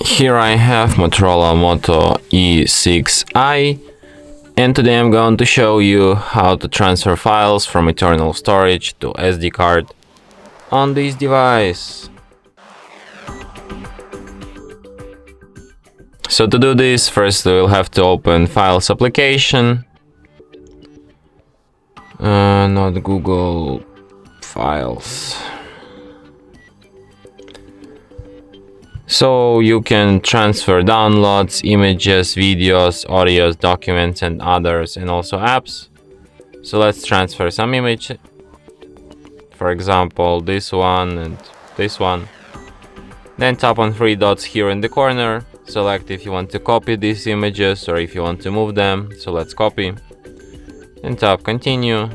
Here I have Motorola Moto E6i, and today I'm going to show you how to transfer files from internal storage to SD card on this device. So to do this, first we'll have to open Files application, not Google Files. So you can transfer downloads, images, videos, audios, documents and others, and also apps. So let's transfer some image, for example this one and this one. Then tap on three dots here in the corner, select if you want to copy these images or if you want to move them. So let's copy and tap continue.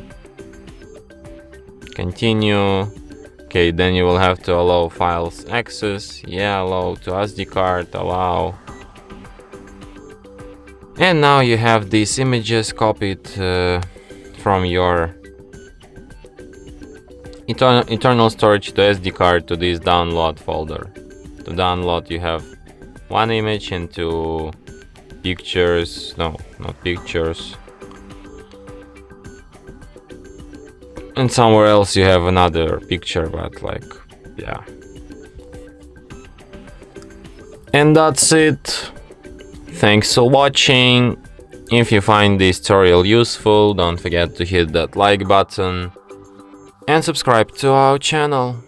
Okay, then you will have to allow files access. Yeah, allow to SD card, allow. And now you have these images copied from your internal storage to SD card to this download folder. To download, you have one image into pictures, no, not pictures. And somewhere else you have another picture, but like, yeah. And that's it. Thanks for watching. If you find this tutorial useful, don't forget to hit that like button and subscribe to our channel.